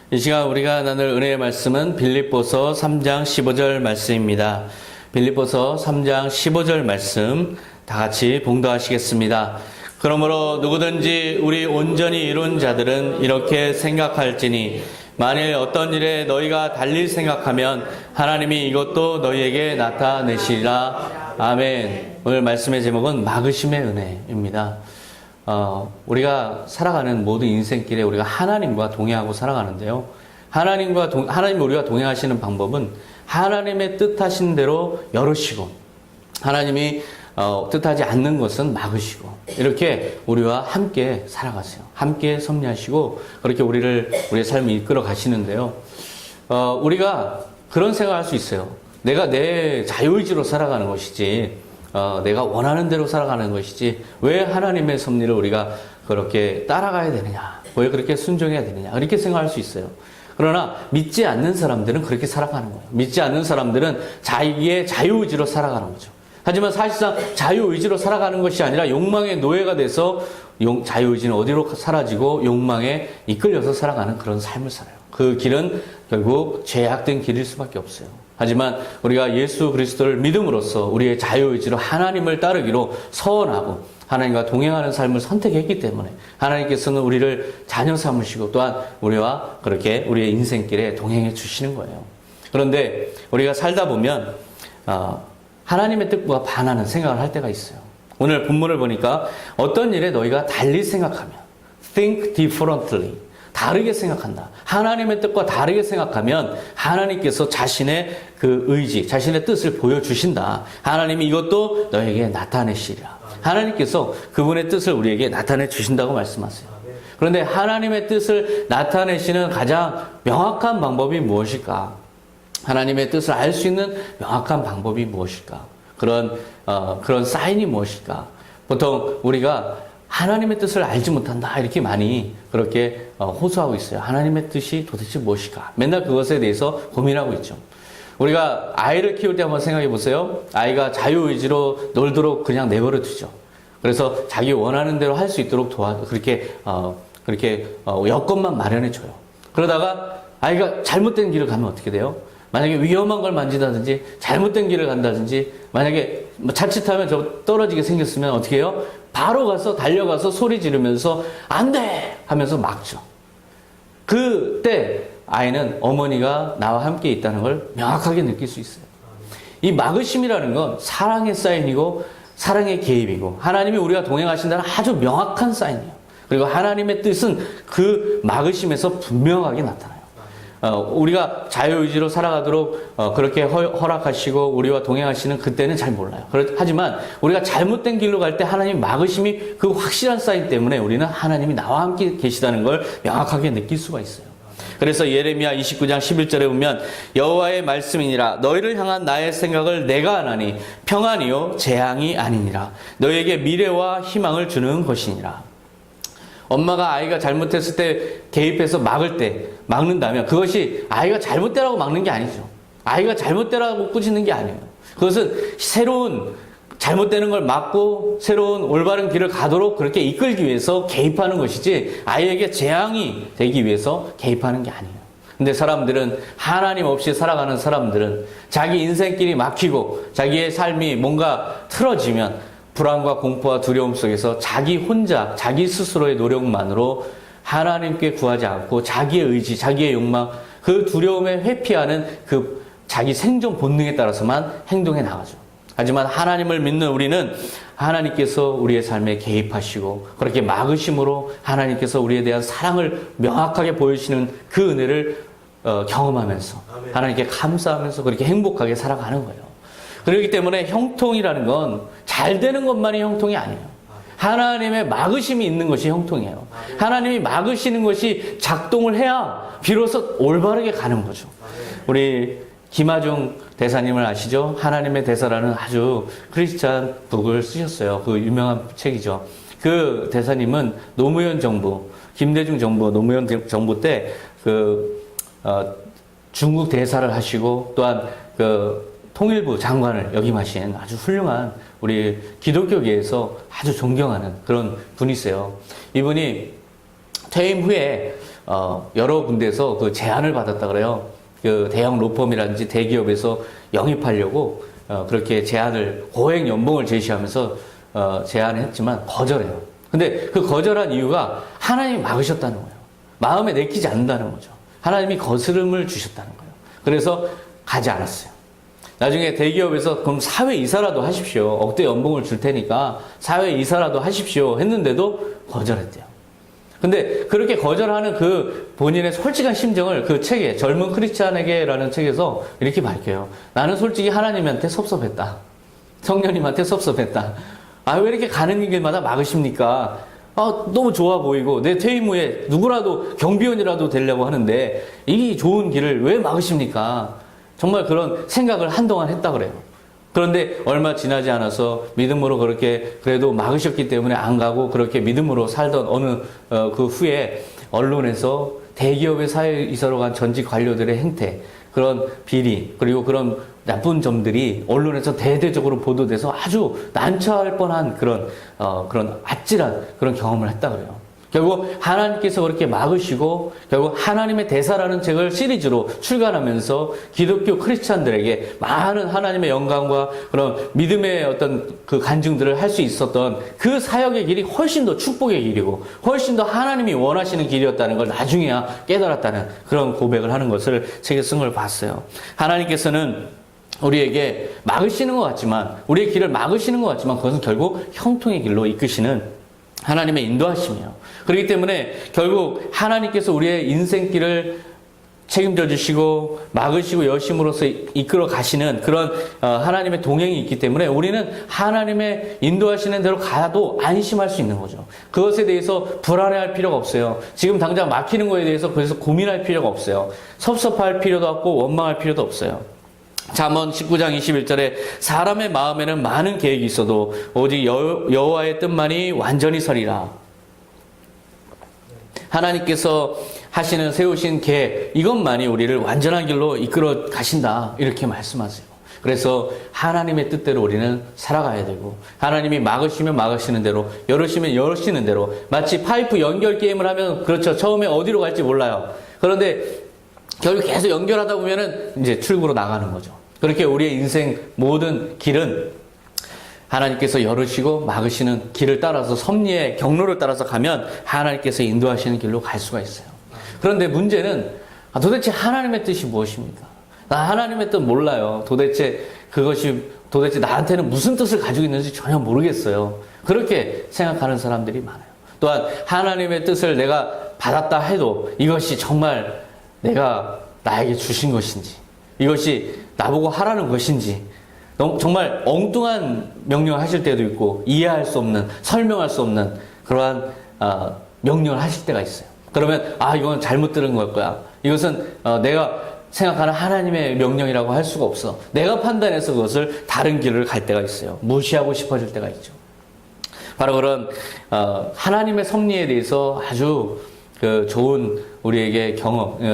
이 시간 우리가 나눌 은혜의 말씀은 빌립보서 3장 15절 말씀입니다. 빌립보서 3장 15절 말씀 다 같이 봉독하시겠습니다. 그러므로 누구든지 우리 온전히 이룬 자들은 이렇게 생각할지니 만일 어떤 일에 너희가 달리 생각하면 하나님이 이것도 너희에게 나타내시리라. 아멘. 오늘 말씀의 제목은 막으심의 은혜입니다. 우리가 살아가는 모든 인생길에 우리가 하나님과 동행하고 살아가는데요. 하나님 우리가 동행하시는 방법은 하나님의 뜻하신 대로 열으시고 하나님이 뜻하지 않는 것은 막으시고 이렇게 우리와 함께 살아가세요. 함께 섭리하시고 그렇게 우리의 삶을 이끌어 가시는데요. 우리가 그런 생각을 할 수 있어요. 내가 내 자유의지로 살아가는 것이지 내가 원하는 대로 살아가는 것이지 왜 하나님의 섭리를 우리가 그렇게 따라가야 되느냐, 왜 그렇게 순종해야 되느냐 이렇게 생각할 수 있어요. 그러나 믿지 않는 사람들은 그렇게 살아가는 거예요. 믿지 않는 사람들은 자기의 자유의지로 살아가는 거죠. 하지만 사실상 자유의지로 살아가는 것이 아니라 욕망의 노예가 돼서 자유의지는 어디로 사라지고 욕망에 이끌려서 살아가는 그런 삶을 살아요. 그 길은 결국 죄악된 길일 수밖에 없어요. 하지만 우리가 예수 그리스도를 믿음으로써 우리의 자유의지로 하나님을 따르기로 서원하고 하나님과 동행하는 삶을 선택했기 때문에 하나님께서는 우리를 자녀 삼으시고 또한 우리와 그렇게 우리의 인생길에 동행해 주시는 거예요. 그런데 우리가 살다 보면 하나님의 뜻과 반하는 생각을 할 때가 있어요. 오늘 본문을 보니까 어떤 일에 너희가 달리 생각하면 think differently 다르게 생각한다. 하나님의 뜻과 다르게 생각하면 하나님께서 자신의 그 의지, 자신의 뜻을 보여주신다. 하나님이 이것도 너에게 나타내시리라. 하나님께서 그분의 뜻을 우리에게 나타내 주신다고 말씀하세요. 그런데 하나님의 뜻을 나타내시는 가장 명확한 방법이 무엇일까? 하나님의 뜻을 알 수 있는 명확한 방법이 무엇일까? 그런 사인이 무엇일까? 보통 우리가 하나님의 뜻을 알지 못한다 이렇게 많이 그렇게 호소하고 있어요. 하나님의 뜻이 도대체 무엇일까? 맨날 그것에 대해서 고민하고 있죠. 우리가 아이를 키울 때 한번 생각해 보세요. 아이가 자유의지로 놀도록 그냥 내버려 두죠. 그래서 자기 원하는 대로 할 수 있도록 그렇게 여건만 마련해 줘요. 그러다가 아이가 잘못된 길을 가면 어떻게 돼요? 만약에 위험한 걸 만지다든지 잘못된 길을 간다든지 만약에 자칫하면 저 떨어지게 생겼으면 어떻게 해요? 바로 가서 달려가서 소리 지르면서 안 돼! 하면서 막죠. 그때 아이는 어머니가 나와 함께 있다는 걸 명확하게 느낄 수 있어요. 이 막으심이라는 건 사랑의 사인이고 사랑의 개입이고 하나님이 우리가 동행하신다는 아주 명확한 사인이에요. 그리고 하나님의 뜻은 그 막으심에서 분명하게 나타나요. 우리가 자유의지로 살아가도록 그렇게 허락하시고 우리와 동행하시는 그때는 잘 몰라요. 하지만 우리가 잘못된 길로 갈 때 하나님 막으심이 그 확실한 사인 때문에 우리는 하나님이 나와 함께 계시다는 걸 명확하게 느낄 수가 있어요. 그래서 예레미야 29장 11절에 보면 여호와의 말씀이니라 너희를 향한 나의 생각을 내가 아나니 평안이요 재앙이 아니니라 너희에게 미래와 희망을 주는 것이니라. 엄마가 아이가 잘못했을 때 개입해서 막는다면 그것이 아이가 잘못되라고 막는 게 아니죠. 아이가 잘못되라고 꾸짖는 게 아니에요. 그것은 새로운 잘못되는 걸 막고 새로운 올바른 길을 가도록 그렇게 이끌기 위해서 개입하는 것이지 아이에게 재앙이 되기 위해서 개입하는 게 아니에요. 근데 사람들은 하나님 없이 살아가는 사람들은 자기 인생길이 막히고 자기의 삶이 뭔가 틀어지면 불안과 공포와 두려움 속에서 자기 혼자 자기 스스로의 노력만으로 하나님께 구하지 않고 자기의 의지, 자기의 욕망, 그 두려움에 회피하는 그 자기 생존 본능에 따라서만 행동해 나가죠. 하지만 하나님을 믿는 우리는 하나님께서 우리의 삶에 개입하시고 그렇게 막으심으로 하나님께서 우리에 대한 사랑을 명확하게 보여주시는 그 은혜를 경험하면서 하나님께 감사하면서 그렇게 행복하게 살아가는 거예요. 그렇기 때문에 형통이라는 건 잘 되는 것만이 형통이 아니에요. 하나님의 막으심이 있는 것이 형통이에요. 하나님이 막으시는 것이 작동을 해야 비로소 올바르게 가는 거죠. 우리 김하중 대사님을 아시죠? 하나님의 대사라는 아주 크리스찬 북을 쓰셨어요. 그 유명한 책이죠. 그 대사님은 노무현 정부, 김대중 정부, 노무현 정부 때 중국 대사를 하시고 또한 통일부 장관을 역임하신 아주 훌륭한 우리 기독교계에서 아주 존경하는 그런 분이세요. 이분이 퇴임 후에 여러 군데에서 그 제안을 받았다 그래요. 그 대형 로펌이라든지 대기업에서 영입하려고 그렇게 제안을 고액 연봉을 제시하면서 제안을 했지만 거절해요. 근데 그 거절한 이유가 하나님이 막으셨다는 거예요. 마음에 내키지 않는다는 거죠. 하나님이 거스름을 주셨다는 거예요. 그래서 가지 않았어요. 나중에 대기업에서 그럼 사회 이사라도 하십시오. 억대 연봉을 줄 테니까 사회 이사라도 하십시오. 했는데도 거절했대요. 근데 그렇게 거절하는 그 본인의 솔직한 심정을 그 책에 젊은 크리스찬에게라는 책에서 이렇게 밝혀요. 나는 솔직히 하나님한테 섭섭했다. 성령님한테 섭섭했다. 왜 이렇게 가는 길마다 막으십니까? 너무 좋아 보이고 내 퇴임 후에 누구라도 경비원이라도 되려고 하는데 이 좋은 길을 왜 막으십니까? 정말 그런 생각을 한동안 했다 그래요. 그런데 얼마 지나지 않아서 믿음으로 그렇게 그래도 막으셨기 때문에 안 가고 그렇게 믿음으로 살던 어느 그 후에 언론에서 대기업의 사회이사로 간 전직 관료들의 행태, 그런 비리, 그리고 그런 나쁜 점들이 언론에서 대대적으로 보도돼서 아주 난처할 뻔한 그런 아찔한 그런 경험을 했다 그래요. 결국 하나님께서 그렇게 막으시고 결국 하나님의 대사라는 책을 시리즈로 출간하면서 기독교 크리스찬들에게 많은 하나님의 영광과 그런 믿음의 어떤 그 간증들을 할 수 있었던 그 사역의 길이 훨씬 더 축복의 길이고 훨씬 더 하나님이 원하시는 길이었다는 걸 나중에야 깨달았다는 그런 고백을 하는 것을 책에 쓴 걸 봤어요. 하나님께서는 우리에게 막으시는 것 같지만 우리의 길을 막으시는 것 같지만 그것은 결국 형통의 길로 이끄시는 하나님의 인도하심이에요. 그렇기 때문에 결국 하나님께서 우리의 인생길을 책임져 주시고 막으시고 여심으로써 이끌어 가시는 그런 하나님의 동행이 있기 때문에 우리는 하나님의 인도하시는 대로 가도 안심할 수 있는 거죠. 그것에 대해서 불안해할 필요가 없어요. 지금 당장 막히는 거에 대해서 그래서 고민할 필요가 없어요. 섭섭할 필요도 없고 원망할 필요도 없어요. 잠언 19장 21절에 사람의 마음에는 많은 계획이 있어도 오직 여호와의 뜻만이 완전히 서리라. 하나님께서 하시는 세우신 계획 이것만이 우리를 완전한 길로 이끌어 가신다 이렇게 말씀하세요. 그래서 하나님의 뜻대로 우리는 살아가야 되고 하나님이 막으시면 막으시는 대로 열으시면 열으시는 대로 마치 파이프 연결 게임을 하면 그렇죠. 처음에 어디로 갈지 몰라요. 그런데 결국 계속 연결하다 보면은 이제 출구로 나가는 거죠. 그렇게 우리의 인생 모든 길은 하나님께서 열으시고 막으시는 길을 따라서 섭리의 경로를 따라서 가면 하나님께서 인도하시는 길로 갈 수가 있어요. 그런데 문제는 도대체 하나님의 뜻이 무엇입니까? 나 하나님의 뜻 몰라요. 그것이 도대체 나한테는 무슨 뜻을 가지고 있는지 전혀 모르겠어요. 그렇게 생각하는 사람들이 많아요. 또한 하나님의 뜻을 내가 받았다 해도 이것이 정말 내가 나에게 주신 것인지 이것이 나보고 하라는 것인지 정말 엉뚱한 명령을 하실 때도 있고 이해할 수 없는 설명할 수 없는 그러한 명령을 하실 때가 있어요. 그러면 이건 잘못 들은 걸 거야. 이것은 내가 생각하는 하나님의 명령이라고 할 수가 없어. 내가 판단해서 그것을 다른 길을 갈 때가 있어요. 무시하고 싶어질 때가 있죠. 바로 그런 하나님의 섭리에 대해서 아주 좋은 우리에게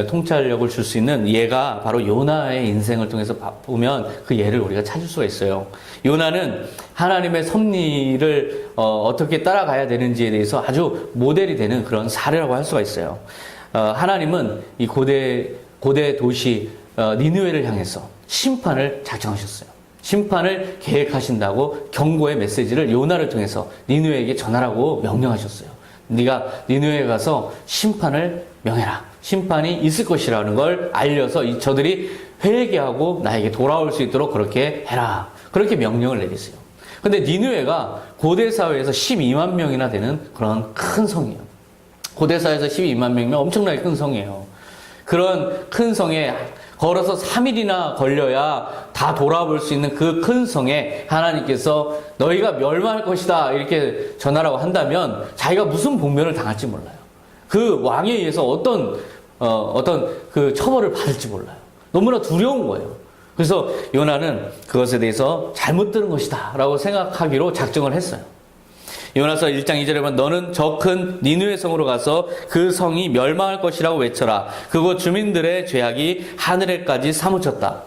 통찰력을 줄 수 있는 예가 바로 요나의 인생을 통해서 보면 그 예를 우리가 찾을 수가 있어요. 요나는 하나님의 섭리를 어떻게 따라가야 되는지에 대해서 아주 모델이 되는 그런 사례라고 할 수가 있어요. 하나님은 이 고대 도시 니느웨를 향해서 심판을 작정하셨어요. 심판을 계획하신다고 경고의 메시지를 요나를 통해서 니느웨에게 전하라고 명령하셨어요. 네가 니느웨에 가서 심판을 명해라. 심판이 있을 것이라는 걸 알려서 저들이 회개하고 나에게 돌아올 수 있도록 그렇게 해라. 그렇게 명령을 내리세요. 근데 니느웨가 고대 사회에서 12만 명이나 되는 그런 큰 성이에요. 고대 사회에서 12만 명이면 엄청나게 큰 성이에요. 그런 큰 성에 걸어서 3일이나 걸려야 다 돌아볼 수 있는 그 큰 성에 하나님께서 너희가 멸망할 것이다 이렇게 전하라고 한다면 자기가 무슨 복면을 당할지 몰라요. 그 왕에 의해서 어떤 그 처벌을 받을지 몰라요. 너무나 두려운 거예요. 그래서 요나는 그것에 대해서 잘못 들은 것이다 라고 생각하기로 작정을 했어요. 요나서 1장 2절에 보면 너는 저 큰 니느웨 성으로 가서 그 성이 멸망할 것이라고 외쳐라. 그곳 주민들의 죄악이 하늘에까지 사무쳤다.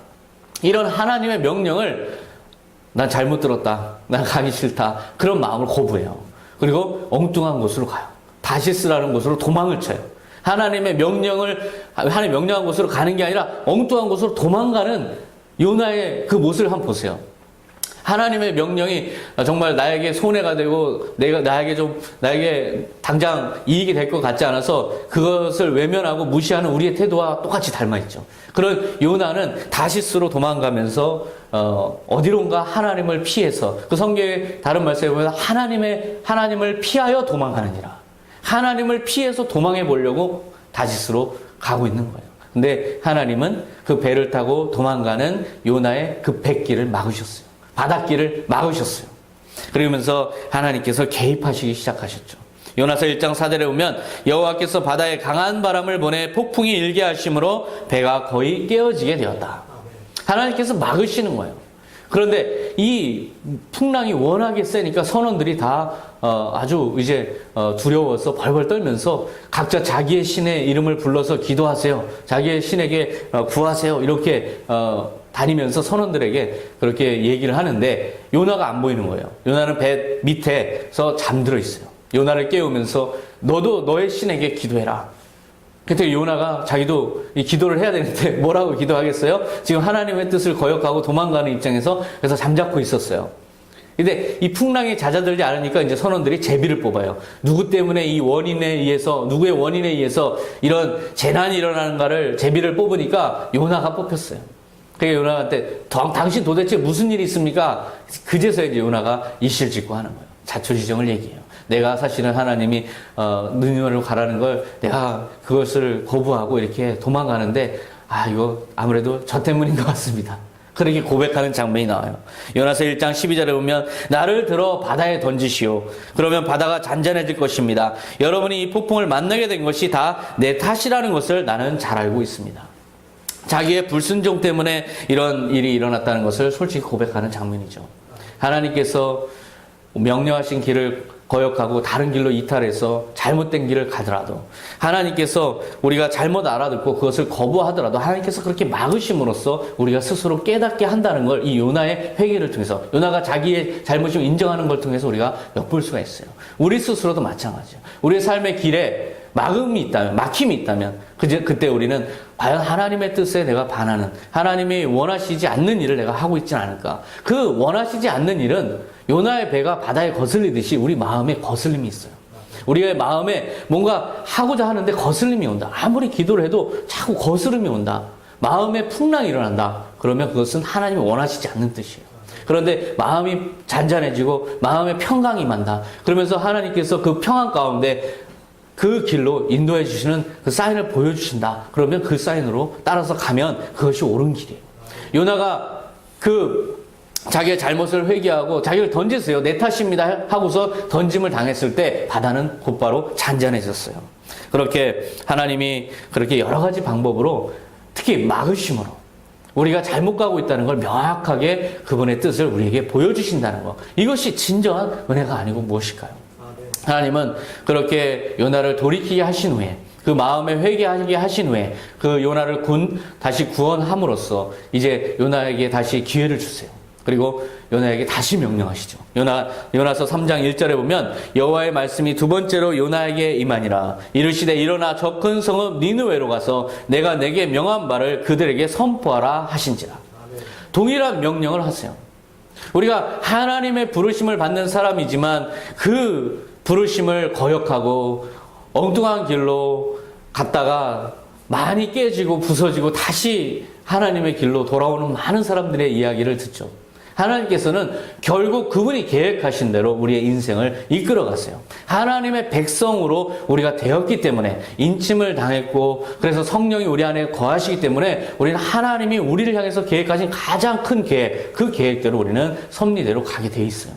이런 하나님의 명령을 난 잘못 들었다. 난 가기 싫다. 그런 마음을 거부해요. 그리고 엉뚱한 곳으로 가요. 다시스라는 곳으로 도망을 쳐요. 하나님 명령한 곳으로 가는 게 아니라 엉뚱한 곳으로 도망가는 요나의 그 모습을 한번 보세요. 하나님의 명령이 정말 나에게 손해가 되고 나에게 당장 이익이 될 것 같지 않아서 그것을 외면하고 무시하는 우리의 태도와 똑같이 닮아 있죠. 그런 요나는 다시스로 도망가면서 어디론가 하나님을 피해서, 그 성경의 다른 말씀에 보면 하나님을 피하여 도망가느니라. 하나님을 피해서 도망해 보려고 다시스로 가고 있는 거예요. 근데 하나님은 그 배를 타고 도망가는 요나의 그 뱃길을 막으셨어요. 바닷길을 막으셨어요. 그러면서 하나님께서 개입하시기 시작하셨죠. 요나서 1장 4절에 보면 여호와께서 바다에 강한 바람을 보내 폭풍이 일게 하심으로 배가 거의 깨어지게 되었다. 하나님께서 막으시는 거예요. 그런데 이 풍랑이 워낙에 세니까 선원들이 다 아주 이제 두려워서 벌벌 떨면서 각자 자기의 신의 이름을 불러서 기도하세요. 자기의 신에게 구하세요. 이렇게 다니면서 선원들에게 그렇게 얘기를 하는데 요나가 안 보이는 거예요. 요나는 배 밑에서 잠들어 있어요. 요나를 깨우면서 너도 너의 신에게 기도해라. 그때 요나가 자기도 이 기도를 해야 되는데 뭐라고 기도하겠어요? 지금 하나님의 뜻을 거역하고 도망가는 입장에서 그래서 잠자코 있었어요. 근데 이 풍랑이 잦아들지 않으니까 이제 선원들이 제비를 뽑아요. 누구의 원인에 의해서 이런 재난이 일어나는가를 제비를 뽑으니까 요나가 뽑혔어요. 그러니까 요나한테 당신 도대체 무슨 일이 있습니까? 그제서 이제 요나가 이실직고 하는 거예요. 자초지종을 얘기해요. 내가 사실은 하나님이 느니웨로 가라는 걸 내가 그것을 거부하고 이렇게 도망가는데 이거 아무래도 저 때문인 것 같습니다. 그렇게 고백하는 장면이 나와요. 요나서 1장 12절에 보면 나를 들어 바다에 던지시오. 그러면 바다가 잔잔해질 것입니다. 여러분이 이 폭풍을 만나게 된 것이 다 내 탓이라는 것을 나는 잘 알고 있습니다. 자기의 불순종 때문에 이런 일이 일어났다는 것을 솔직히 고백하는 장면이죠. 하나님께서 명령하신 길을 거역하고 다른 길로 이탈해서 잘못된 길을 가더라도, 하나님께서 우리가 잘못 알아듣고 그것을 거부하더라도 하나님께서 그렇게 막으심으로써 우리가 스스로 깨닫게 한다는 걸 이 요나의 회개를 통해서, 요나가 자기의 잘못을 인정하는 걸 통해서 우리가 엿볼 수가 있어요. 우리 스스로도 마찬가지예요. 우리의 삶의 길에 막힘이 있다면 그때 우리는 과연 하나님의 뜻에 내가 반하는, 하나님이 원하시지 않는 일을 내가 하고 있지는 않을까. 그 원하시지 않는 일은 요나의 배가 바다에 거슬리듯이 우리 마음에 거슬림이 있어요. 우리의 마음에 뭔가 하고자 하는데 거슬림이 온다. 아무리 기도를 해도 자꾸 거스름이 온다. 마음에 풍랑이 일어난다. 그러면 그것은 하나님이 원하시지 않는 뜻이에요. 그런데 마음이 잔잔해지고 마음에 평강이 임한다. 그러면서 하나님께서 그 평안 가운데 그 길로 인도해 주시는 그 사인을 보여주신다. 그러면 그 사인으로 따라서 가면 그것이 옳은 길이에요. 요나가 자기의 잘못을 회개하고 자기를 던지세요. 내 탓입니다 하고서 던짐을 당했을 때 바다는 곧바로 잔잔해졌어요. 그렇게 하나님이 그렇게 여러 가지 방법으로, 특히 막으심으로 우리가 잘못 가고 있다는 걸 명확하게 그분의 뜻을 우리에게 보여주신다는 것. 이것이 진정한 은혜가 아니고 무엇일까요? 하나님은 그렇게 요나를 돌이키게 하신 후에, 그 마음에 회개하게 하신 후에 그 요나를 다시 구원함으로써 이제 요나에게 다시 기회를 주세요. 그리고 요나에게 다시 명령하시죠. 요나서 3장 1절에 보면 여호와의 말씀이 두 번째로 요나에게 임하니라. 이르시되 일어나 저 큰 성읍 니느웨로 가서 내가 내게 명한 바를 그들에게 선포하라 하신지라. 동일한 명령을 하세요. 우리가 하나님의 부르심을 받는 사람이지만 그 부르심을 거역하고 엉뚱한 길로 갔다가 많이 깨지고 부서지고 다시 하나님의 길로 돌아오는 많은 사람들의 이야기를 듣죠. 하나님께서는 결국 그분이 계획하신 대로 우리의 인생을 이끌어 가세요. 하나님의 백성으로 우리가 되었기 때문에, 인침을 당했고 그래서 성령이 우리 안에 거하시기 때문에 우리는 하나님이 우리를 향해서 계획하신 가장 큰 계획, 그 계획대로 우리는 섭리대로 가게 돼 있어요.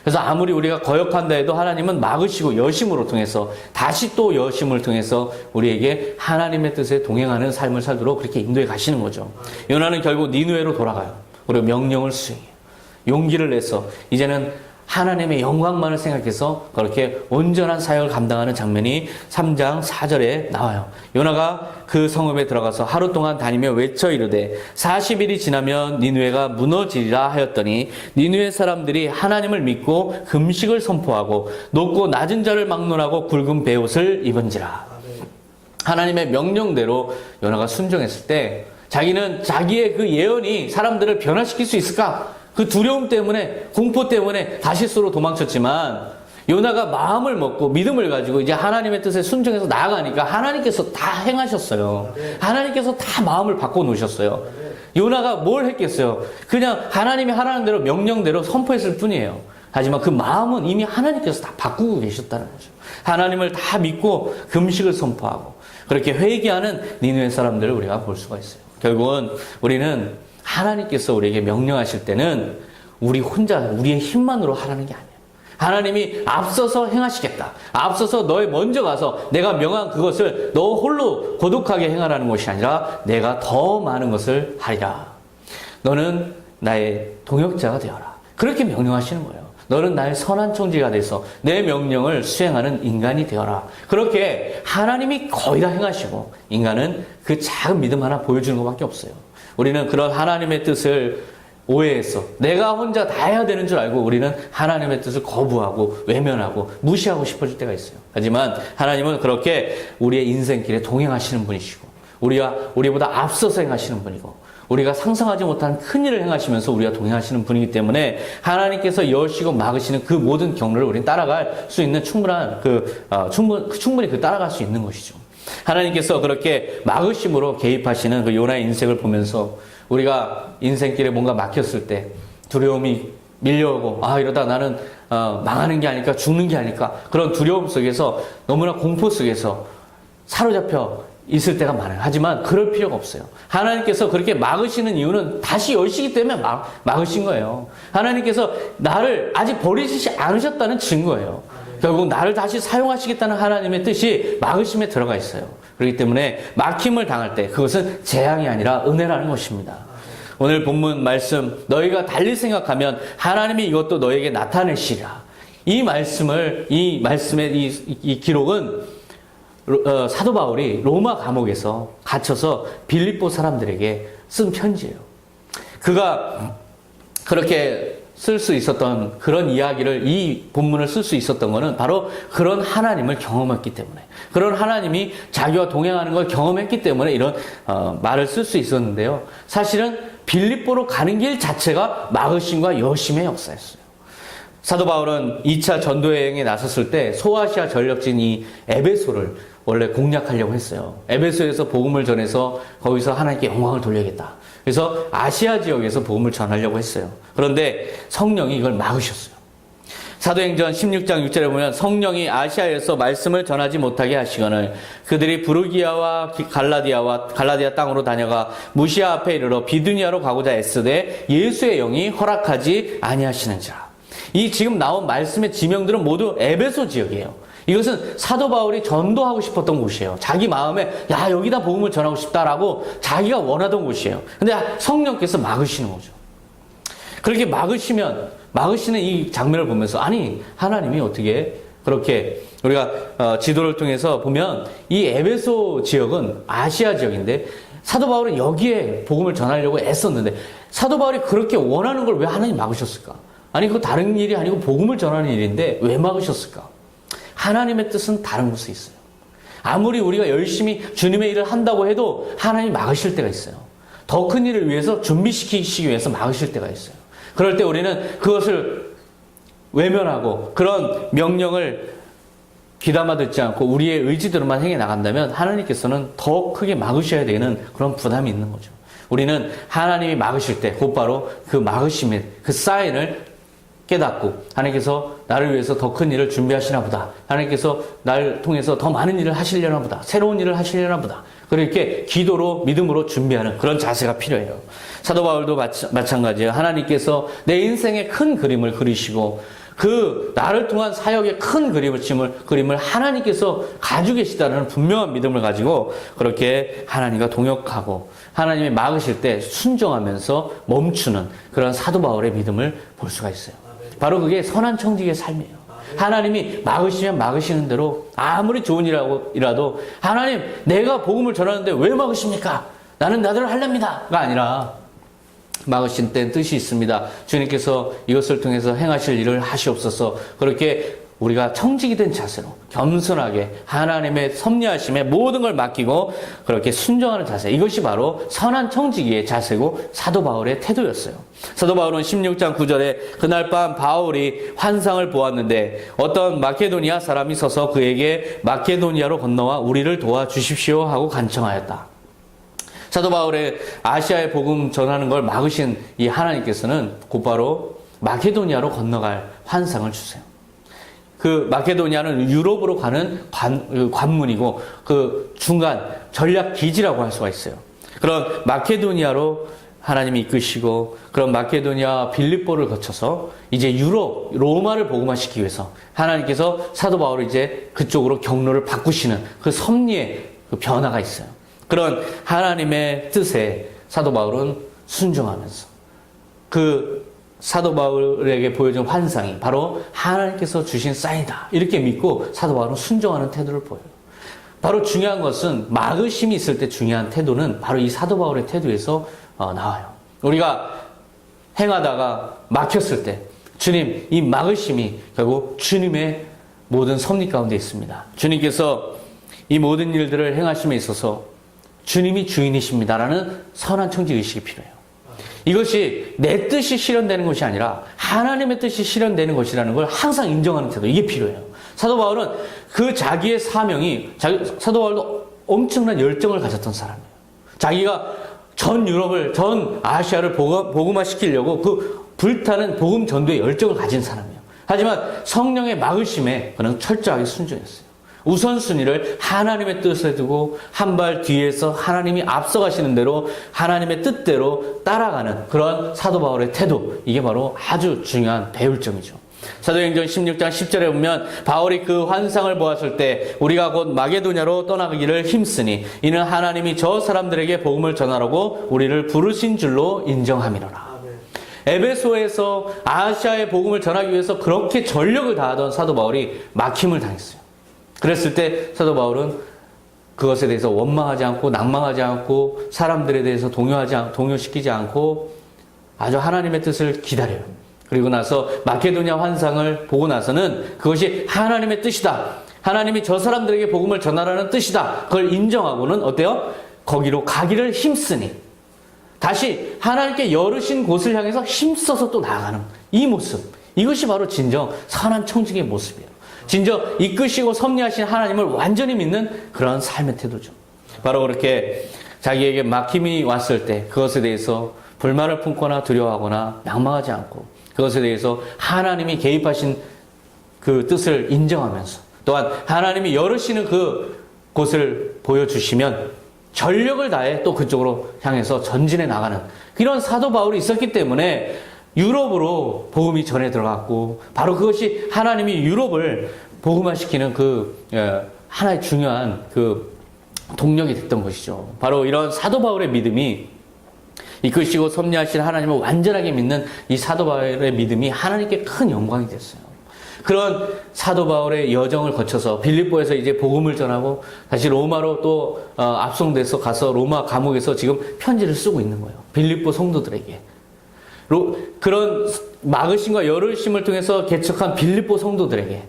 그래서 아무리 우리가 거역한다 해도 하나님은 막으시고 여심으로 통해서, 다시 또 여심을 통해서 우리에게 하나님의 뜻에 동행하는 삶을 살도록 그렇게 인도해 가시는 거죠. 요나는 결국 니느웨로 돌아가요. 그리고 명령을 수행해요. 용기를 내서 이제는 하나님의 영광만을 생각해서 그렇게 온전한 사역을 감당하는 장면이 3장 4절에 나와요. 요나가 그 성읍에 들어가서 하루 동안 다니며 외쳐 이르되 40일이 지나면 니느웨가 무너지리라 하였더니 니느웨 사람들이 하나님을 믿고 금식을 선포하고 높고 낮은 자를 막론하고 굵은 베옷을 입은지라. 하나님의 명령대로 요나가 순종했을 때 자기는 자기의 그 예언이 사람들을 변화시킬 수 있을까? 그 두려움 때문에, 공포 때문에 다시스로 도망쳤지만 요나가 마음을 먹고 믿음을 가지고 이제 하나님의 뜻에 순종해서 나아가니까 하나님께서 다 행하셨어요. 하나님께서 다 마음을 바꿔놓으셨어요. 요나가 뭘 했겠어요? 그냥 하나님이 하라는 대로 명령대로 선포했을 뿐이에요. 하지만 그 마음은 이미 하나님께서 다 바꾸고 계셨다는 거죠. 하나님을 다 믿고 금식을 선포하고 그렇게 회개하는 니느웨 사람들을 우리가 볼 수가 있어요. 결국은 우리는 하나님께서 우리에게 명령하실 때는 우리 혼자 우리의 힘만으로 하라는 게 아니에요. 하나님이 앞서서 행하시겠다. 앞서서 너의 먼저 가서 내가 명한 그것을 너 홀로 고독하게 행하라는 것이 아니라 내가 더 많은 것을 하리라. 너는 나의 동역자가 되어라. 그렇게 명령하시는 거예요. 너는 나의 선한 총지가 돼서 내 명령을 수행하는 인간이 되어라. 그렇게 하나님이 거의 다 행하시고 인간은 그 작은 믿음 하나 보여주는 것밖에 없어요. 우리는 그런 하나님의 뜻을 오해해서 내가 혼자 다 해야 되는 줄 알고 우리는 하나님의 뜻을 거부하고 외면하고 무시하고 싶어질 때가 있어요. 하지만 하나님은 그렇게 우리의 인생길에 동행하시는 분이시고 우리보다 앞서서 행하시는 분이고 우리가 상상하지 못한 큰 일을 행하시면서 우리가 동행하시는 분이기 때문에 하나님께서 여시고 막으시는 그 모든 경로를 우리는 따라갈 수 있는 충분한 충분히 따라갈 수 있는 것이죠. 하나님께서 그렇게 막으심으로 개입하시는 그 요나의 인생을 보면서 우리가 인생길에 뭔가 막혔을 때 두려움이 밀려오고 이러다 나는 망하는 게 아닐까 죽는 게 아닐까 그런 두려움 속에서 너무나 공포 속에서 사로잡혀 있을 때가 많아요. 하지만 그럴 필요가 없어요. 하나님께서 그렇게 막으시는 이유는 다시 여시기 때문에 막으신 거예요. 하나님께서 나를 아직 버리시지 않으셨다는 증거예요. 결국 나를 다시 사용하시겠다는 하나님의 뜻이 막으심에 들어가 있어요. 그렇기 때문에 막힘을 당할 때 그것은 재앙이 아니라 은혜라는 것입니다. 오늘 본문 말씀 너희가 달리 생각하면 하나님이 이것도 너에게 나타내시리라. 이 말씀의 이 기록은 사도 바울이 로마 감옥에서 갇혀서 빌립보 사람들에게 쓴 편지예요. 그가 그렇게 쓸 수 있었던 그런 이야기를 이 본문을 쓸 수 있었던 것은 바로 그런 하나님을 경험했기 때문에 그런 하나님이 자기와 동행하는 걸 경험했기 때문에 이런 말을 쓸 수 있었는데요. 사실은 빌립보로 가는 길 자체가 막으심과 여심의 역사였어요. 사도 바울은 2차 전도여행에 나섰을 때 소아시아 전력진 이 에베소를 원래 공략하려고 했어요. 에베소에서 복음을 전해서 거기서 하나님께 영광을 돌려야겠다. 그래서 아시아 지역에서 복음을 전하려고 했어요. 그런데 성령이 이걸 막으셨어요. 사도행전 16장 6절에 보면 성령이 아시아에서 말씀을 전하지 못하게 하시거늘 그들이 부르기아와 갈라디아 땅으로 다녀가 무시아 앞에 이르러 비두니아로 가고자 애쓰되 예수의 영이 허락하지 아니하시는지라. 이 지금 나온 말씀의 지명들은 모두 에베소 지역이에요. 이것은 사도 바울이 전도하고 싶었던 곳이에요. 자기 마음에 여기다 복음을 전하고 싶다라고 자기가 원하던 곳이에요. 근데 성령께서 막으시는 거죠. 그렇게 막으시는 이 장면을 보면서 아니 하나님이 어떻게 그렇게 우리가 지도를 통해서 보면 이 에베소 지역은 아시아 지역인데 사도 바울은 여기에 복음을 전하려고 애썼는데 사도 바울이 그렇게 원하는 걸 왜 하나님 막으셨을까? 아니 그거 다른 일이 아니고 복음을 전하는 일인데 왜 막으셨을까? 하나님의 뜻은 다른 곳에 있어요. 아무리 우리가 열심히 주님의 일을 한다고 해도 하나님이 막으실 때가 있어요. 더 큰 일을 위해서 준비시키시기 위해서 막으실 때가 있어요. 그럴 때 우리는 그것을 외면하고 그런 명령을 귀담아 듣지 않고 우리의 의지대로만 행해 나간다면 하나님께서는 더 크게 막으셔야 되는 그런 부담이 있는 거죠. 우리는 하나님이 막으실 때 곧바로 그 막으심의 그 사인을 깨닫고 하나님께서 나를 위해서 더 큰 일을 준비하시나 보다. 하나님께서 나를 통해서 더 많은 일을 하시려나 보다. 새로운 일을 하시려나 보다. 그렇게 기도로 믿음으로 준비하는 그런 자세가 필요해요. 사도 바울도 마찬가지예요. 하나님께서 내 인생의 큰 그림을 그리시고 그 나를 통한 사역의 큰 그림을 하나님께서 가지고 계시다는 분명한 믿음을 가지고 그렇게 하나님과 동역하고 하나님이 막으실 때 순종하면서 멈추는 그런 사도 바울의 믿음을 볼 수가 있어요. 바로 그게 선한 청지기의 삶이에요. 하나님이 막으시면 막으시는 대로 아무리 좋은 일이라도 하나님 내가 복음을 전하는데 왜 막으십니까? 나는 나대로 할랍니다가 아니라 막으신 때는 뜻이 있습니다. 주님께서 이것을 통해서 행하실 일을 하시옵소서. 그렇게 우리가 청지기 된 자세로 겸손하게 하나님의 섭리하심에 모든 걸 맡기고 그렇게 순종하는 자세, 이것이 바로 선한 청지기의 자세고 사도 바울의 태도였어요. 사도 바울은 16장 9절에 그날 밤 바울이 환상을 보았는데 어떤 마케도니아 사람이 서서 그에게 마케도니아로 건너와 우리를 도와주십시오 하고 간청하였다. 사도 바울의 아시아의 복음 전하는 걸 막으신 이 하나님께서는 곧바로 마케도니아로 건너갈 환상을 주세요. 그 마케도니아는 유럽으로 가는 관문이고 그 중간 전략 기지라고 할 수가 있어요. 그런 마케도니아로 하나님이 이끄시고 그런 마케도니아 빌립보를 거쳐서 이제 유럽 로마를 복음화시키기 위해서 하나님께서 사도 바울을 이제 그쪽으로 경로를 바꾸시는 그 섭리의 그 변화가 있어요. 그런 하나님의 뜻에 사도 바울은 순종하면서 그 사도 바울에게 보여준 환상이 바로 하나님께서 주신 사인이다 이렇게 믿고 사도 바울은 순종하는 태도를 보여요. 바로 중요한 것은 막으심이 있을 때 중요한 태도는 바로 이 사도 바울의 태도에서 나와요. 우리가 행하다가 막혔을 때 주님, 이 막으심이 결국 주님의 모든 섭리 가운데 있습니다. 주님께서 이 모든 일들을 행하심에 있어서 주님이 주인이십니다라는 선한 청지의식이 필요해요. 이것이 내 뜻이 실현되는 것이 아니라 하나님의 뜻이 실현되는 것이라는 걸 항상 인정하는 태도, 이게 필요해요. 사도 바울은 그 자기의 사명이, 사도 바울도 엄청난 열정을 가졌던 사람이에요. 자기가 전 유럽을, 전 아시아를 복음화시키려고 그 불타는 복음 전도의 열정을 가진 사람이에요. 하지만 성령의 막으심에 그는 철저하게 순종했어요. 우선순위를 하나님의 뜻에 두고 한 발 뒤에서 하나님이 앞서가시는 대로 하나님의 뜻대로 따라가는 그런 사도 바울의 태도, 이게 바로 아주 중요한 배울 점이죠. 사도행전 16장 10절에 보면 바울이 그 환상을 보았을 때 우리가 곧 마게도냐로 떠나기를 힘쓰니 이는 하나님이 저 사람들에게 복음을 전하라고 우리를 부르신 줄로 인정함이로라. 에베소에서 아시아의 복음을 전하기 위해서 그렇게 전력을 다하던 사도 바울이 막힘을 당했어요. 그랬을 때 사도 바울은 그것에 대해서 원망하지 않고 낭망하지 않고 사람들에 대해서 동요시키지 않고 아주 하나님의 뜻을 기다려요. 그리고 나서 마케도냐 환상을 보고 나서는 그것이 하나님의 뜻이다. 하나님이 저 사람들에게 복음을 전하라는 뜻이다. 그걸 인정하고는 어때요? 거기로 가기를 힘쓰니 다시 하나님께 열으신 곳을 향해서 힘써서 또 나아가는 이 모습, 이것이 바로 진정 선한 청지기의 모습이에요. 진정 이끄시고 섭리하신 하나님을 완전히 믿는 그런 삶의 태도죠. 바로 그렇게 자기에게 막힘이 왔을 때 그것에 대해서 불만을 품거나 두려워하거나 낭망하지 않고 그것에 대해서 하나님이 개입하신 그 뜻을 인정하면서 또한 하나님이 열으시는 그 곳을 보여주시면 전력을 다해 또 그쪽으로 향해서 전진해 나가는 이런 사도 바울이 있었기 때문에 유럽으로 복음이 전해 들어갔고 바로 그것이 하나님이 유럽을 복음화시키는 그 하나의 중요한 그 동력이 됐던 것이죠. 바로 이런 사도 바울의 믿음이 이끄시고 섭리하신 하나님을 완전하게 믿는 이 사도 바울의 믿음이 하나님께 큰 영광이 됐어요. 그런 사도 바울의 여정을 거쳐서 빌립보에서 이제 복음을 전하고 다시 로마로 또 압송돼서 가서 로마 감옥에서 지금 편지를 쓰고 있는 거예요. 빌립보 성도들에게. 그런 막으심과 열으심을 통해서 개척한 빌립보 성도들에게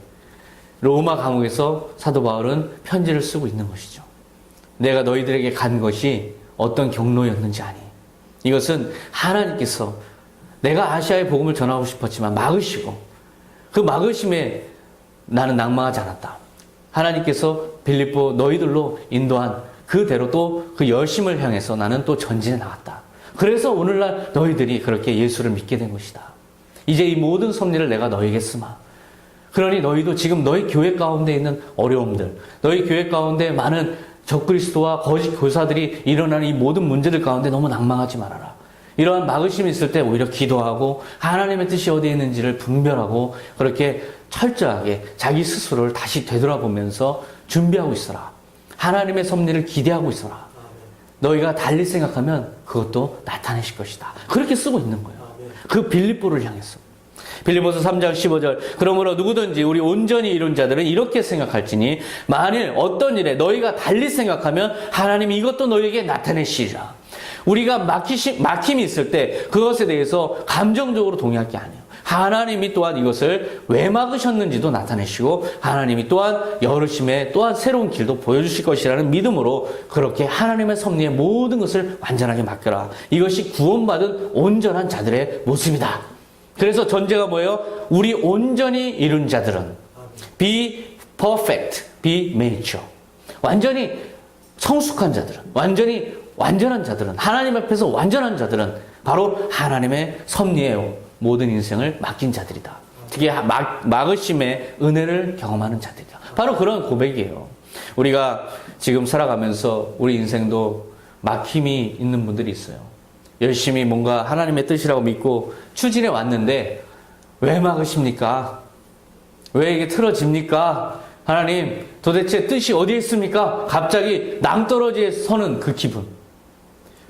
로마 감옥에서 사도 바울은 편지를 쓰고 있는 것이죠. 내가 너희들에게 간 것이 어떤 경로였는지 아니. 이것은 하나님께서 내가 아시아의 복음을 전하고 싶었지만 막으시고 그 막으심에 나는 낭망하지 않았다. 하나님께서 빌립보 너희들로 인도한 그대로 또 그 열심을 향해서 나는 또 전진해 나갔다. 그래서 오늘날 너희들이 그렇게 예수를 믿게 된 것이다. 이제 이 모든 섭리를 내가 너희에게 쓰마. 그러니 너희도 지금 너희 교회 가운데 있는 어려움들, 너희 교회 가운데 많은 적그리스도와 거짓 교사들이 일어나는 이 모든 문제들 가운데 너무 낭망하지 말아라. 이러한 막으심이 있을 때 오히려 기도하고 하나님의 뜻이 어디에 있는지를 분별하고 그렇게 철저하게 자기 스스로를 다시 되돌아보면서 준비하고 있어라. 하나님의 섭리를 기대하고 있어라. 너희가 달리 생각하면 그것도 나타내실 것이다. 그렇게 쓰고 있는 거예요. 그 빌립보를 향해서. 빌립보서 3장 15절. 그러므로 누구든지 우리 온전히 이룬 자들은 이렇게 생각할지니 만일 어떤 일에 너희가 달리 생각하면 하나님이 이것도 너희에게 나타내시리라. 우리가 막힘이 있을 때 그것에 대해서 감정적으로 동의할 게 아니에요. 하나님이 또한 이것을 왜 막으셨는지도 나타내시고 하나님이 또한 여르심에 또한 새로운 길도 보여주실 것이라는 믿음으로 그렇게 하나님의 섭리의 모든 것을 완전하게 맡겨라. 이것이 구원받은 온전한 자들의 모습이다. 그래서 전제가 뭐예요? 우리 온전히 이룬 자들은 be perfect, be mature. 완전히 성숙한 자들은, 완전히 완전한 자들은, 하나님 앞에서 완전한 자들은 바로 하나님의 섭리에 모든 인생을 맡긴 자들이다. 특히 막으심의 은혜를 경험하는 자들이다. 바로 그런 고백이에요. 우리가 지금 살아가면서 우리 인생도 막힘이 있는 분들이 있어요. 열심히 뭔가 하나님의 뜻이라고 믿고 추진해 왔는데 왜 막으십니까? 왜 이게 틀어집니까? 하나님 도대체 뜻이 어디에 있습니까? 갑자기 낭떠러지에 서는 그 기분.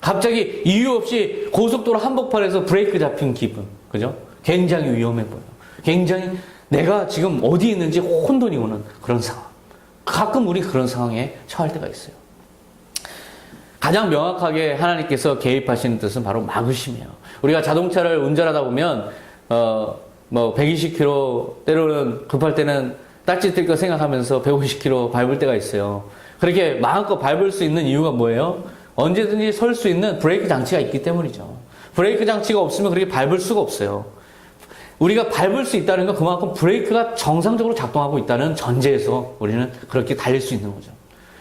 갑자기 이유 없이 고속도로 한복판에서 브레이크 잡힌 기분. 그죠? 굉장히 위험해 보여요. 굉장히 내가 지금 어디 있는지 혼돈이 오는 그런 상황. 가끔 우리 그런 상황에 처할 때가 있어요. 가장 명확하게 하나님께서 개입하시는 뜻은 바로 막으심이에요. 우리가 자동차를 운전하다 보면 120km 때로는 급할 때는 딱지 뜰 거 생각하면서 150km 밟을 때가 있어요. 그렇게 마음껏 밟을 수 있는 이유가 뭐예요? 언제든지 설 수 있는 브레이크 장치가 있기 때문이죠. 브레이크 장치가 없으면 그렇게 밟을 수가 없어요. 우리가 밟을 수 있다는 건 그만큼 브레이크가 정상적으로 작동하고 있다는 전제에서 우리는 그렇게 달릴 수 있는 거죠.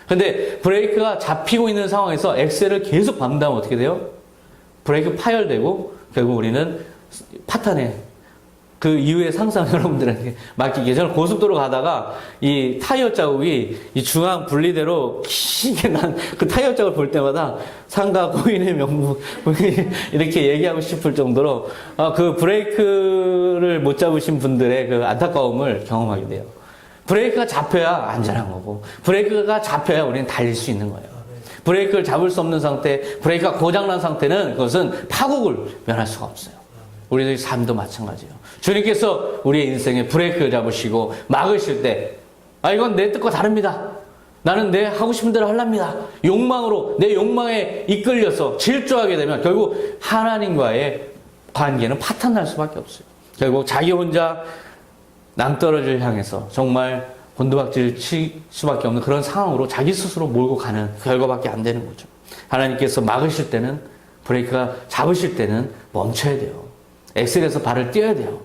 근데 브레이크가 잡히고 있는 상황에서 엑셀을 계속 밟는다면 어떻게 돼요? 브레이크 파열되고 결국 우리는 파탄에 그 이후의 상상 여러분들에게 맡기게. 저는 고속도로 가다가 이 타이어 자국이 이 중앙 분리대로 길게 난 그 타이어 자국을 볼 때마다 상가 고인의 명부 이렇게 얘기하고 싶을 정도로 그 브레이크를 못 잡으신 분들의 그 안타까움을 경험하게 돼요. 브레이크가 잡혀야 안전한 거고 브레이크가 잡혀야 우리는 달릴 수 있는 거예요. 브레이크를 잡을 수 없는 상태, 브레이크가 고장난 상태는 그것은 파국을 면할 수가 없어요. 우리의 삶도 마찬가지예요. 주님께서 우리의 인생에 브레이크를 잡으시고 막으실 때 이건 내 뜻과 다릅니다. 나는 내 하고 싶은 대로 하랍니다. 욕망으로 내 욕망에 이끌려서 질주하게 되면 결국 하나님과의 관계는 파탄날 수밖에 없어요. 결국 자기 혼자 낭떠러지를 향해서 정말 곤두박질 칠 수밖에 없는 그런 상황으로 자기 스스로 몰고 가는 결과밖에 안 되는 거죠. 하나님께서 막으실 때는 브레이크가 잡으실 때는 멈춰야 돼요. 엑셀에서 발을 떼어야 돼요.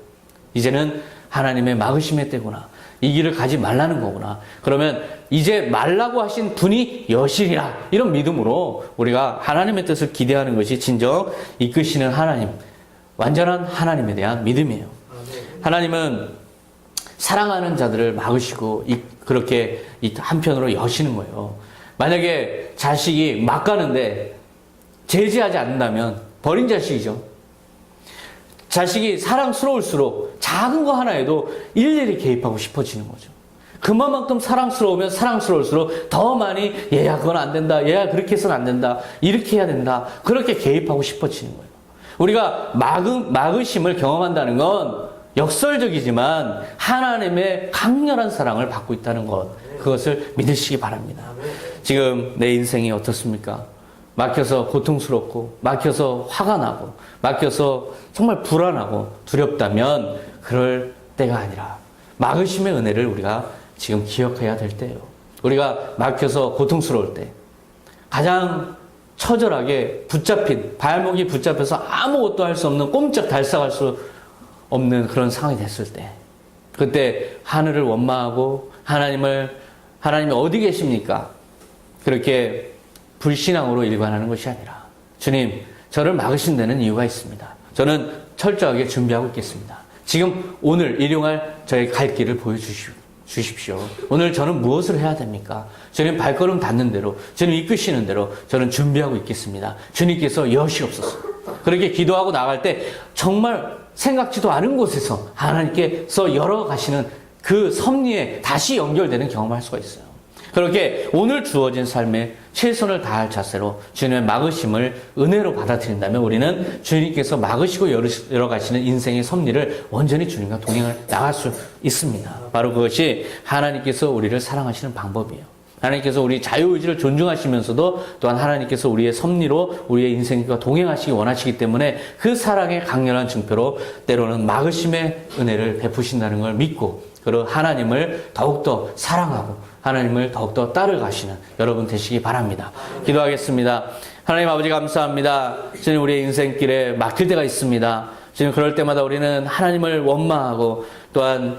이제는 하나님의 막으심의 때구나. 이 길을 가지 말라는 거구나. 그러면 이제 말라고 하신 분이 여신이라. 이런 믿음으로 우리가 하나님의 뜻을 기대하는 것이 진정 이끄시는 하나님, 완전한 하나님에 대한 믿음이에요. 하나님은 사랑하는 자들을 막으시고 그렇게 한편으로 여시는 거예요. 만약에 자식이 막 가는데 제지하지 않는다면 버린 자식이죠. 자식이 사랑스러울수록 작은 거 하나에도 일일이 개입하고 싶어지는 거죠. 그만큼 사랑스러우면 사랑스러울수록 더 많이 얘야 그건 안 된다. 얘야 그렇게 해서는 안 된다. 이렇게 해야 된다. 그렇게 개입하고 싶어지는 거예요. 우리가 막으심을 경험한다는 건 역설적이지만 하나님의 강렬한 사랑을 받고 있다는 것. 그것을 믿으시기 바랍니다. 지금 내 인생이 어떻습니까? 막혀서 고통스럽고 막혀서 화가 나고 막혀서 정말 불안하고 두렵다면 그럴 때가 아니라 막으심의 은혜를 우리가 지금 기억해야 될 때예요. 우리가 막혀서 고통스러울 때 가장 처절하게 붙잡힌 발목이 붙잡혀서 아무것도 할 수 없는 꼼짝 달싹할 수 없는 그런 상황이 됐을 때 그때 하늘을 원망하고 하나님이 어디 계십니까? 그렇게 불신앙으로 일관하는 것이 아니라 주님 저를 막으신 데는 이유가 있습니다. 저는 철저하게 준비하고 있겠습니다. 지금 오늘 일용할 저의 갈 길을 보여주십시오. 오늘 저는 무엇을 해야 됩니까? 주님 발걸음 닿는 대로 주님 이끄시는 대로 저는 준비하고 있겠습니다. 주님께서 여시옵소서. 그렇게 기도하고 나갈 때 정말 생각지도 않은 곳에서 하나님께서 열어가시는 그 섭리에 다시 연결되는 경험을 할 수가 있어요. 그렇게 오늘 주어진 삶에 최선을 다할 자세로 주님의 막으심을 은혜로 받아들인다면 우리는 주님께서 막으시고 열어가시는 인생의 섭리를 온전히 주님과 동행을 나갈 수 있습니다. 바로 그것이 하나님께서 우리를 사랑하시는 방법이에요. 하나님께서 우리 자유의지를 존중하시면서도 또한 하나님께서 우리의 섭리로 우리의 인생과 동행하시기 원하시기 때문에 그 사랑의 강렬한 증표로 때로는 막으심의 은혜를 베푸신다는 걸 믿고 그리고 하나님을 더욱더 사랑하고 하나님을 더욱더 따라가시는 여러분 되시기 바랍니다. 기도하겠습니다. 하나님 아버지 감사합니다. 주님 우리의 인생길에 막힐 때가 있습니다. 주님 그럴 때마다 우리는 하나님을 원망하고 또한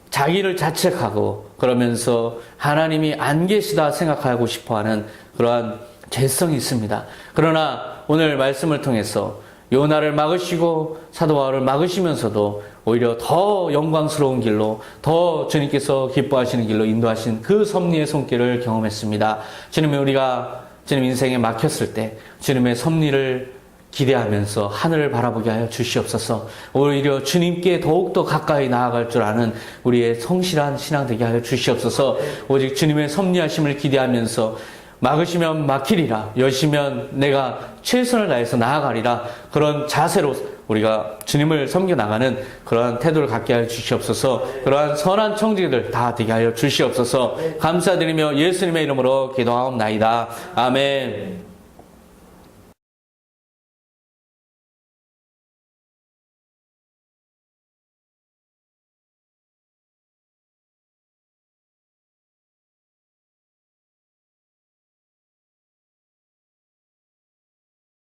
자기를 자책하고 그러면서 하나님이 안 계시다 생각하고 싶어하는 그러한 죄성이 있습니다. 그러나 오늘 말씀을 통해서 요나를 막으시고 사도 바울을 막으시면서도 오히려 더 영광스러운 길로 더 주님께서 기뻐하시는 길로 인도하신 그 섭리의 손길을 경험했습니다. 주님이 우리가 주님 인생에 막혔을 때 주님의 섭리를 기대하면서 하늘을 바라보게 하여 주시옵소서. 오히려 주님께 더욱더 가까이 나아갈 줄 아는 우리의 성실한 신앙 되게 하여 주시옵소서. 오직 주님의 섭리하심을 기대하면서 막으시면 막히리라, 여시면 내가 최선을 다해서 나아가리라, 그런 자세로 우리가 주님을 섬겨나가는 그러한 태도를 갖게 하여 주시옵소서. 그러한 선한 청지기들 다 되게 하여 주시옵소서. 감사드리며 예수님의 이름으로 기도하옵나이다. 아멘.